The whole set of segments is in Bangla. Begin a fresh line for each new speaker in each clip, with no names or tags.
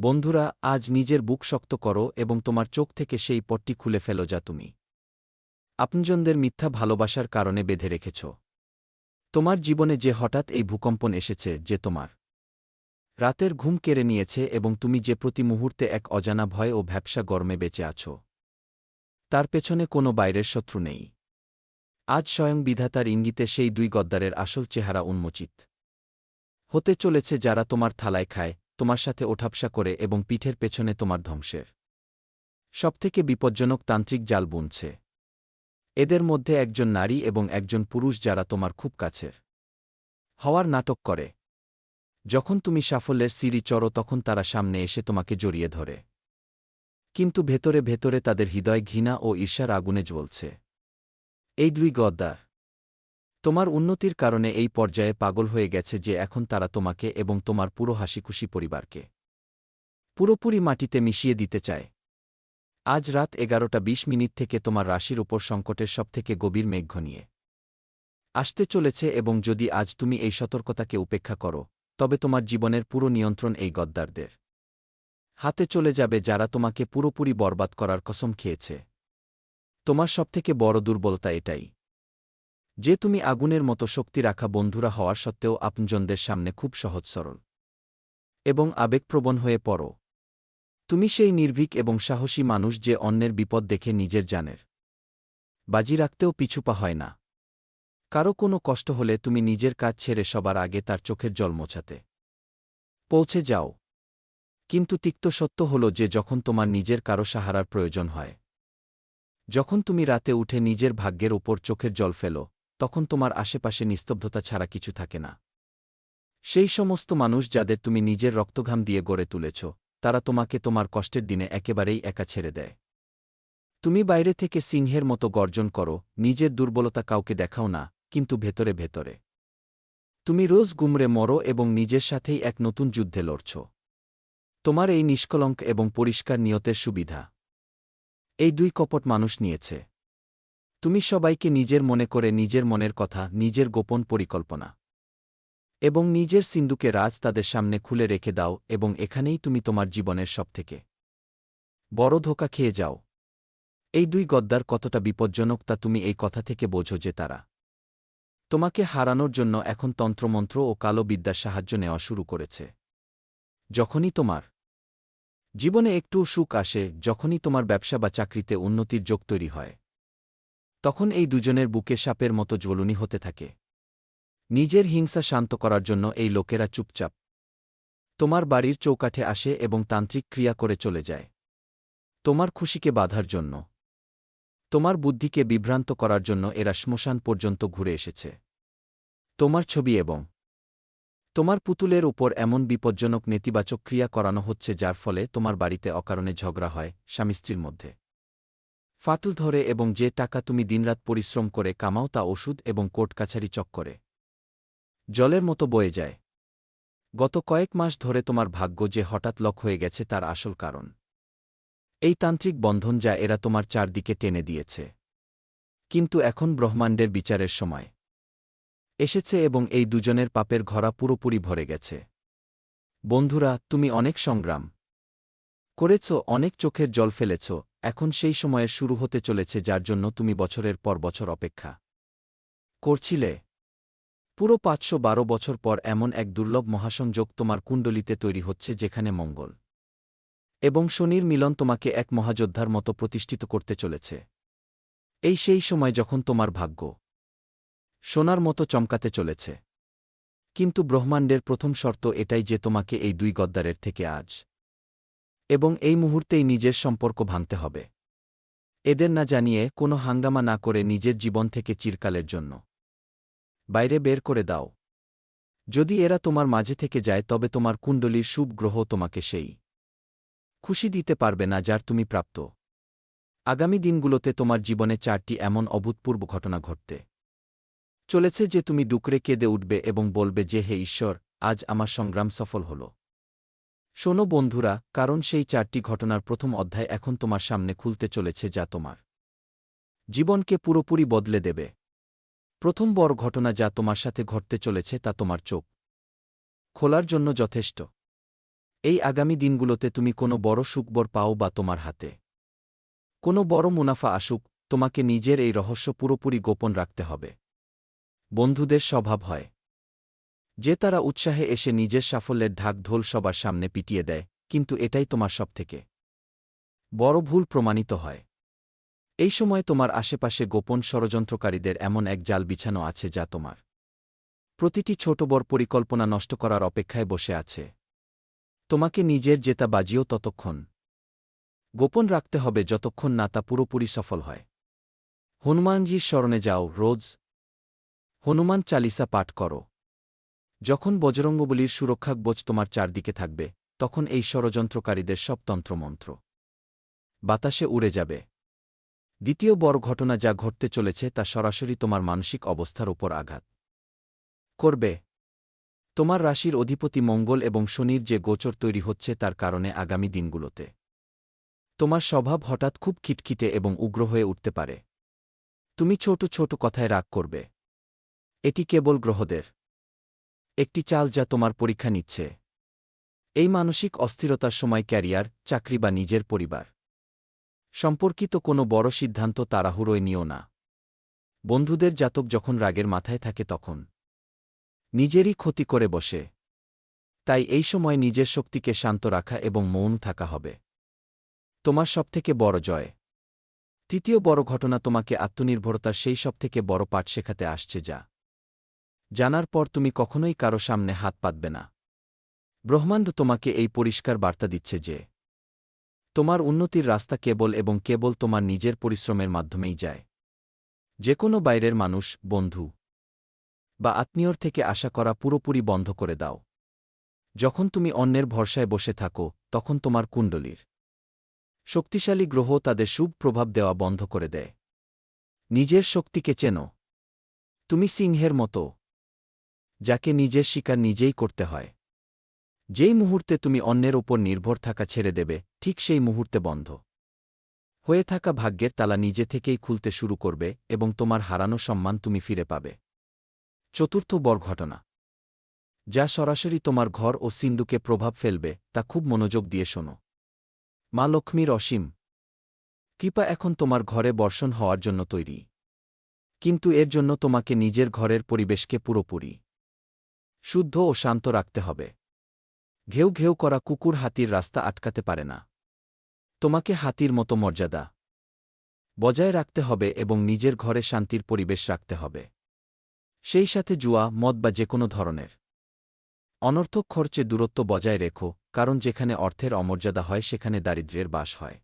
বন্ধুরা, আজ নিজের বুক শক্ত করো এবং তোমার চোখ থেকে সেই পট্টি খুলে ফেলো যা তুমি আপনজনদের মিথ্যা ভালোবাসার কারণে বেঁধে রেখেছ। তোমার জীবনে যে হঠাৎ এই ভূকম্পন এসেছে, যে তোমার রাতের ঘুম কেড়ে নিয়েছে এবং তুমি যে প্রতি মুহূর্তে এক অজানা ভয় ও ভ্যাপসা গরমে বেঁচে আছো, তার পেছনে কোনো বাইরের শত্রু নেই। আজ স্বয়ং বিধাতার ইঙ্গিতে সেই দুই গদ্দারের আসল চেহারা উন্মোচিত হতে চলেছে, যারা তোমার থালায় খায়, তোমার সাথে ওঠাপসা করে এবং পিঠের পেছনে তোমার ধ্বংসের সবথেকে বিপজ্জনক তান্ত্রিক জাল বুনছে। এদের মধ্যে একজন নারী এবং একজন পুরুষ, যারা তোমার খুব কাছের হওয়ার নাটক করে। যখন তুমি সাফল্যের সিঁড়ি চড়ো, তখন তারা সামনে এসে তোমাকে জড়িয়ে ধরে, কিন্তু ভেতরে ভেতরে তাদের হৃদয় ঘৃণা ও ঈর্ষার আগুনে জ্বলছে। এই দুই গদ্দার তোমার উন্নতির কারণে এই পর্যায়ে পাগল হয়ে গেছে যে এখন তারা তোমাকে এবং তোমার পুরো হাসিখুশি পরিবারকে পুরোপুরি মাটিতে মিশিয়ে দিতে চায়। আজ রাত 11:20 থেকে তোমার রাশির উপর সংকটের সবথেকে গভীর মেঘ ঘনিয়ে আসতে চলেছে, এবং যদি আজ তুমি এই সতর্কতাকে উপেক্ষা করো, তবে তোমার জীবনের পুরো নিয়ন্ত্রণ এই গদ্দারদের হাতে চলে যাবে, যারা তোমাকে পুরোপুরি বরবাদ করার কসম খেয়েছে। তোমার সবথেকে বড় দুর্বলতা এটাই যে তুমি আগুনের মতো শক্তি রাখা বন্ধুরা হওয়ার সত্ত্বেও আপনজনদের সামনে খুব সহজ সরল এবং আবেগপ্রবণ হয়ে পড়ো। তুমি সেই নির্ভীক এবং সাহসী মানুষ যে অন্যের বিপদ দেখে নিজের জানের বাজি রাখতেও পিছুপা হয় না। কারো কোনো কষ্ট হলে তুমি নিজের কাজ ছেড়ে সবার আগে তার চোখের জল মোছাতে পৌঁছে যাও। কিন্তু তিক্ত সত্য হল যে যখন তোমার নিজের কারো সাহারার প্রয়োজন হয়, যখন তুমি রাতে উঠে নিজের ভাগ্যের ওপর চোখের জল ফেলো, তখন তোমার আশেপাশে নিস্তব্ধতা ছাড়া কিছু থাকে না। সেই সমস্ত মানুষ যাদের তুমি নিজের রক্তঘাম দিয়ে গড়ে তুলেছ, তারা তোমাকে তোমার কষ্টের দিনে একেবারেই একা ছেড়ে দেয়। তুমি বাইরে থেকে সিংহের মতো গর্জন করো, নিজের দুর্বলতা কাউকে দেখাও না, কিন্তু ভেতরে ভেতরে তুমি রোজ গুমরে মরো এবং নিজের সাথেই এক নতুন যুদ্ধে লড়ছ। তোমার এই নিষ্কলঙ্ক এবং পরিষ্কার নিয়তের সুবিধা এই দুই কপট মানুষ নিয়েছে। তুমি সবাইকে নিজের মনে করে নিজের মনের কথা, নিজের গোপন পরিকল্পনা এবং নিজের সিন্দুকে রাজ তাদের সামনে খুলে রেখে দাও, এবং এখানেই তুমি তোমার জীবনের সবথেকে বড় ধোঁকা খেয়ে যাও। এই দুই গদ্দার কতটা বিপজ্জনক তা তুমি এই কথা থেকে বোঝো যে তারা তোমাকে হারানোর জন্য এখন তন্ত্রমন্ত্র ও কালো বিদ্যার সাহায্য নেওয়া শুরু করেছে। যখনই তোমার জীবনে একটু সুখ আসে, যখনই তোমার ব্যবসা বা চাকরিতে উন্নতির যোগ তৈরি হয়, তখন এই দুজনের বুকে সাপের মতো জ্বলুনি হতে থাকে। নিজের হিংসা শান্ত করার জন্য এই লোকেরা চুপচাপ তোমার বাড়ির চৌকাঠে আসে এবং তান্ত্রিক ক্রিয়া করে চলে যায়। তোমার খুশিকে বাধার জন্য, তোমার বুদ্ধিকে বিভ্রান্ত করার জন্য এরা শ্মশান পর্যন্ত ঘুরে এসেছে। তোমার ছবি এবং তোমার পুতুলের উপর এমন বিপজ্জনক নেতিবাচক ক্রিয়া করানো হচ্ছে, যার ফলে তোমার বাড়িতে অকারণে ঝগড়া হয়, স্বামী স্ত্রীর মধ্যে ফাটল ধরে, এবং যে টাকা তুমি দিনরাত পরিশ্রম করে কামাও তা ওষুধ এবং কোর্ট কাছারি চক্করে জলের মতো বয়ে যায়। গত কয়েক মাস ধরে তোমার ভাগ্য যে হঠাৎ লক হয়ে গেছে, তার আসল কারণ এই তান্ত্রিক বন্ধন যা এরা তোমার চারদিকে টেনে দিয়েছে। কিন্তু এখন ব্রহ্মাণ্ডের বিচারের সময় এসেছে এবং এই দুজনের পাপের ঘরা পুরোপুরি ভরে গেছে। বন্ধুরা, তুমি অনেক সংগ্রাম করেছ, অনেক চোখের জল ফেলেছ। এখন সেই সময়ের শুরু হতে চলেছে যার জন্য তুমি বছরের পর বছর অপেক্ষা করছিলে। পুরো 512 বছর পর এমন এক দুর্লভ মহাসংযোগ তোমার কুণ্ডলিতে তৈরি হচ্ছে, যেখানে মঙ্গল এবং শনির মিলন তোমাকে এক মহাযোদ্ধার মতো প্রতিষ্ঠিত করতে চলেছে। এই সেই সময় যখন তোমার ভাগ্য সোনার মতো চমকাতে চলেছে। কিন্তু ব্রহ্মাণ্ডের প্রথম শর্ত এটাই যে তোমাকে এই দুই গদ্দারের থেকে আজ এবং এই মুহূর্তেই নিজের সম্পর্ক ভাঙতে হবে। এদের না জানিয়ে, কোনো হাঙ্গামা না করে নিজের জীবন থেকে চিরকালের জন্য বাইরে বের করে দাও। যদি এরা তোমার মাঝে থেকে যায়, তবে তোমার কুণ্ডলীর শুভ গ্রহ তোমাকে সেই খুশি দিতে পারবে না যার তুমি প্রাপ্ত। আগামী দিনগুলোতে তোমার জীবনে 4টি এমন অভূতপূর্ব ঘটনা ঘটতে চলেছে যে তুমি ডুকরে কেঁদে উঠবে এবং বলবে যে, হে ঈশ্বর, আজ আমার সংগ্রাম সফল হল। শোনো বন্ধুরা, কারণ সেই 4টি ঘটনার প্রথম অধ্যায় এখন তোমার সামনে খুলতে চলেছে, যা তোমার জীবনকে পুরোপুরি বদলে দেবে। প্রথম বড় ঘটনা যা তোমার সাথে ঘটতে চলেছে তা তোমার চোখ খোলার জন্য যথেষ্ট। এই আগামী দিনগুলোতে তুমি কোনো বড় সুখবর পাও বা তোমার হাতে কোনো বড় মুনাফা আসুক, তোমাকে নিজের এই রহস্য পুরোপুরি গোপন রাখতে হবে। বন্ধুদের স্বভাব হয় যে তারা উৎসাহে এসে নিজের সাফল্যের ঢাক ঢোল সবার সামনে পিটিয়ে দেয়, কিন্তু এটাই তোমার সবথেকে বড় ভুল প্রমাণিত হয়। এই সময় তোমার আশেপাশে গোপন ষড়যন্ত্রকারীদের এমন এক জাল বিছানো আছে যা তোমার প্রতিটি ছোট বড় পরিকল্পনা নষ্ট করার অপেক্ষায় বসে আছে। তোমাকে নিজের জেতা বাজিও ততক্ষণ গোপন রাখতে হবে যতক্ষণ না তা পুরোপুরি সফল হয়। হনুমানজির স্মরণে যাও রোজ। হনুমান চালিসা পাঠ করো। যখন বজরঙ্গবলীর সুরক্ষাকবচ তোমার চারদিকে থাকবে, তখন এই ষড়যন্ত্রকারীদের সব তন্ত্রমন্ত্র বাতাসে উড়ে যাবে। দ্বিতীয় বড় ঘটনা যা ঘটতে চলেছে তা সরাসরি তোমার মানসিক অবস্থার উপর আঘাত করবে। তোমার রাশির অধিপতি মঙ্গল এবং শনির যে গোচর তৈরি হচ্ছে তার কারণে আগামী দিনগুলোতে তোমার স্বভাব হঠাৎ খুব খিটখিটে এবং উগ্র হয়ে উঠতে পারে। তুমি ছোট ছোট কথায় রাগ করবে। এটি কেবল গ্রহদের একটি চাল যা তোমার পরীক্ষা নিচ্ছে। এই মানসিক অস্থিরতার সময় ক্যারিয়ার, চাকরি বা নিজের পরিবার সম্পর্কিত কোনো বড় সিদ্ধান্ত তাড়াহুড়োয় নিও না। বন্ধুদের জাতক যখন রাগের মাথায় থাকে তখন নিজেরই ক্ষতি করে বসে। তাই এই সময় নিজের শক্তিকে শান্ত রাখা এবং মৌন থাকা হবে তোমার সবথেকে বড় জয়। তৃতীয় বড় ঘটনা তোমাকে আত্মনির্ভরতার সেই সবথেকে বড় পাঠ শেখাতে আসছে যা জানার পর তুমি কখনোই কারো সামনে হাত পাতবে না। ব্রহ্মাণ্ড তোমাকে এই পরিষ্কার বার্তা দিচ্ছে যে তোমার উন্নতির রাস্তা কেবল এবং কেবল তোমার নিজের পরিশ্রমের মাধ্যমেই যায়। যে কোনো বাইরের মানুষ, বন্ধু বা আত্মীয়র থেকে আশা করা পুরোপুরি বন্ধ করে দাও। যখন তুমি অন্যের ভরসায় বসে থাকো, তখন তোমার কুণ্ডলীর শক্তিশালী গ্রহ তাদের শুভ প্রভাব দেওয়া বন্ধ করে দেয়। নিজের শক্তিকে চেনো। তুমি সিংহের মতো, যাকে নিজের শিকার নিজেই করতে হয়। যেই মুহূর্তে তুমি অন্যের ওপর নির্ভর থাকা ছেড়ে দেবে, ঠিক সেই মুহূর্তে বন্ধ হয়ে থাকা ভাগ্যের তালা নিজে থেকেই খুলতে শুরু করবে এবং তোমার হারানো সম্মান তুমি ফিরে পাবে। চতুর্থ বড় ঘটনা যা সরাসরি তোমার ঘর ও সিন্ধুকে প্রভাব ফেলবে, তা খুব মনোযোগ দিয়ে শোনো। মা লক্ষ্মীর অসীম কৃপা এখন তোমার ঘরে বর্ষণ হওয়ার জন্য তৈরি। কিন্তু এর জন্য তোমাকে নিজের ঘরের পরিবেশকে পুরোপুরি শুদ্ধ ও শান্ত রাখতে হবে। ঘেউ ঘেউ করা কুকুর হাতির রাস্তা আটকাতে পারে না। তোমাকে হাতির মতো মর্যাদা বজায় রাখতে হবে এবং নিজের ঘরে শান্তির পরিবেশ রাখতে হবে। সেই সাথে জুয়া, মদ বা যে কোনো ধরনের অনর্থক খরচে দূরত্ব বজায় রেখো, কারণ যেখানে অর্থের অমর্যাদা হয় সেখানে দারিদ্র্যের বাস হয়।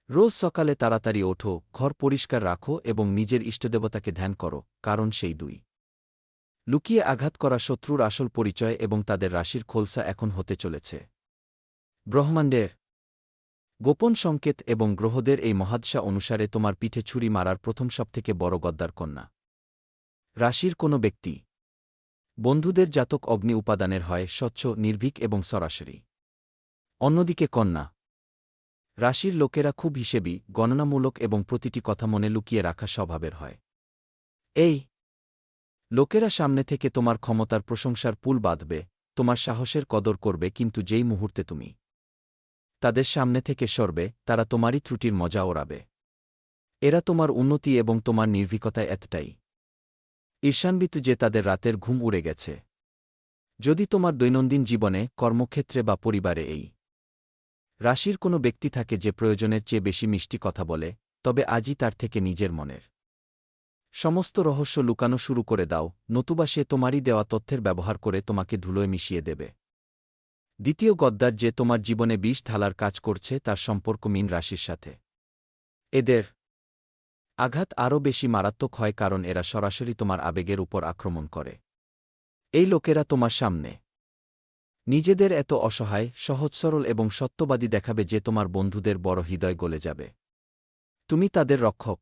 রোজ সকালে তাড়াতাড়ি ওঠো, ঘর পরিষ্কার রাখো এবং নিজের ইষ্টদেবতাকে ধ্যান করো, কারণ সেই দুই লুকিয়ে আঘাত করা শত্রুর আসল পরিচয় এবং তাদের রাশির খোলসা এখন হতে চলেছে। ব্রহ্মাণ্ডের গোপন সংকেত এবং গ্রহদের এই মহাদশা অনুসারে তোমার পিঠে ছুরি মারার প্রথম সবথেকে বড় গদ্দার কন্যা রাশির কোনো ব্যক্তি। বন্ধুদের জাতক অগ্নি উপাদানের হয়, স্বচ্ছ, নির্ভীক এবং সরাসরি। অন্যদিকে কন্যা রাশির লোকেরা খুব হিসেবি, গণনামূলক এবং প্রতিটি কথা মনে লুকিয়ে রাখা স্বভাবের হয়। এই লোকেরা সামনে থেকে তোমার ক্ষমতার প্রশংসার পুল বাঁধবে, তোমার সাহসের কদর করবে, কিন্তু যেই মুহূর্তে তুমি তাদের সামনে থেকে সরবে, তারা তোমারই ত্রুটির মজা ওড়াবে। এরা তোমার উন্নতি এবং তোমার নির্ভীকতায় এতটাই ঈর্ষান্বিত যে তাদের রাতের ঘুম উড়ে গেছে। যদি তোমার দৈনন্দিন জীবনে, কর্মক্ষেত্রে বা পরিবারে এই রাশির কোনো ব্যক্তি থাকে যে প্রয়োজনের চেয়ে বেশি মিষ্টি কথা বলে, তবে আজই তার থেকে নিজের মনের সমস্ত রহস্য লুকানো শুরু করে দাও, নতুবা সে তোমারই দেওয়া তথ্যের ব্যবহার করে তোমাকে ধুলোয় মিশিয়ে দেবে। দ্বিতীয় গদ্দার যে তোমার জীবনে বিষ ঢালার কাজ করছে তার সম্পর্ক মীন রাশির সাথে। এদের আঘাত আরও বেশি মারাত্মক হয় কারণ এরা সরাসরি তোমার আবেগের উপর আক্রমণ করে। এই লোকেরা তোমার সামনে নিজেদের এত অসহায়, সহজ সরল এবং সত্যবাদী দেখাবে যে তোমার বন্ধুদের বড় হৃদয় গলে যাবে। তুমি তাদের রক্ষক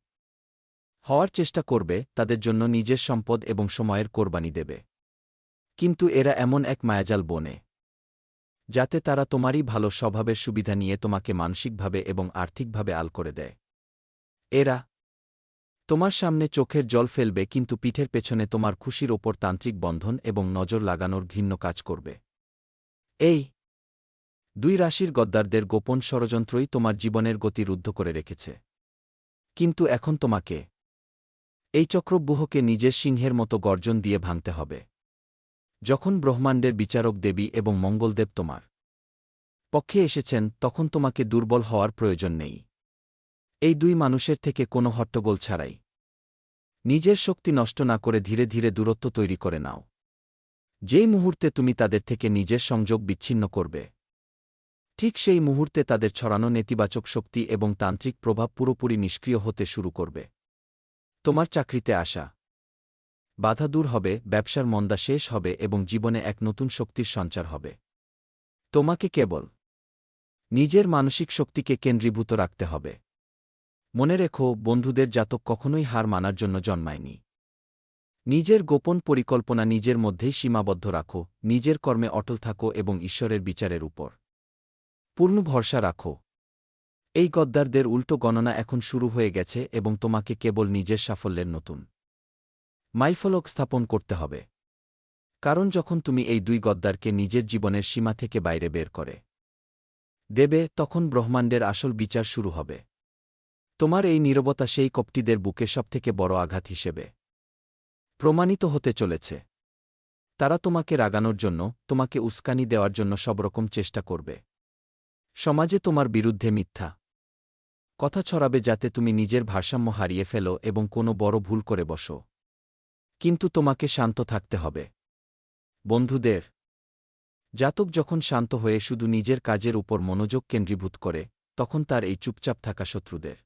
হওয়ার চেষ্টা করবে, তাদের জন্য নিজের সম্পদ এবং সময়ের কোরবানি দেবে। কিন্তু এরা এমন এক মায়াজাল বনে যাতে তারা তোমারই ভালো স্বভাবের সুবিধা নিয়ে তোমাকে মানসিকভাবে এবং আর্থিকভাবে আল করে দেয়। এরা তোমার সামনে চোখের জল ফেলবে, কিন্তু পিঠের পেছনে তোমার খুশির ওপর তান্ত্রিক বন্ধন এবং নজর লাগানোর ঘৃণ্য কাজ করবে। এই দুই রাশির গদ্দারদের গোপন ষড়যন্ত্রই তোমার জীবনের গতি রুদ্ধ করে রেখেছে। কিন্তু এখন তোমাকে এই চক্রব্যূহকে নিজের সিংহের মতো গর্জন দিয়ে ভাঙতে হবে। যখন ব্রহ্মাণ্ডের বিচারক দেবী এবং মঙ্গলদেব তোমার পক্ষে এসেছেন, তখন তোমাকে দুর্বল হওয়ার প্রয়োজন নেই। এই দুই মানুষের থেকে কোনো হট্টগোল ছাড়াই নিজের শক্তি নষ্ট না করে ধীরে ধীরে দূরত্ব তৈরি করে নাও। যেই মুহূর্তে তুমি তাদের থেকে নিজের সংযোগ বিচ্ছিন্ন করবে, ঠিক সেই মুহূর্তে তাদের ছড়ানো নেতিবাচক শক্তি এবং তান্ত্রিক প্রভাব পুরোপুরি নিষ্ক্রিয় হতে শুরু করবে। তোমার চাকরিতে আসা বাধা দূর হবে, ব্যবসার মন্দা শেষ হবে এবং জীবনে এক নতুন শক্তির সঞ্চার হবে। তোমাকে কেবল নিজের মানসিক শক্তিকে কেন্দ্রীভূত রাখতে হবে। মনে রেখো, বন্ধুদের জাতক কখনোই হার মানার জন্য জন্মায়নি। নিজের গোপন পরিকল্পনা নিজের মধ্যেই সীমাবদ্ধ রাখো, নিজের কর্মে অটল থাকো এবং ঈশ্বরের বিচারের উপর পূর্ণ ভরসা রাখো। এই গদ্দারদের উল্টো গণনা এখন শুরু হয়ে গেছে এবং তোমাকে কেবল নিজের সাফল্যের নতুন মাইলফলক স্থাপন করতে হবে। কারণ যখন তুমি এই দুই গদ্দারকে নিজের জীবনের সীমা থেকে বাইরে বের করে দেবে, তখন ব্রহ্মাণ্ডের আসল বিচার শুরু হবে। তোমার এই নীরবতা সেই কপটিদের বুকে সবথেকে বড় আঘাত হিসেবে প্রমাণিত হতে চলেছে। তারা তোমাকে রাগানোর জন্য, তোমাকে উস্কানি দেওয়ার জন্য সবরকম চেষ্টা করবে। সমাজে তোমার বিরুদ্ধে মিথ্যা কথা ছড়াবে যাতে তুমি নিজের ভারসাম্য হারিয়ে ফেলো এবং কোনো বড় ভুল করে বসো। কিন্তু তোমাকে শান্ত থাকতে হবে। বন্ধুদের জাতক যখন শান্ত হয়ে শুধু নিজের কাজের উপর মনোযোগ কেন্দ্রীভূত করে, তখন তার এই চুপচাপ থাকা শত্রুদের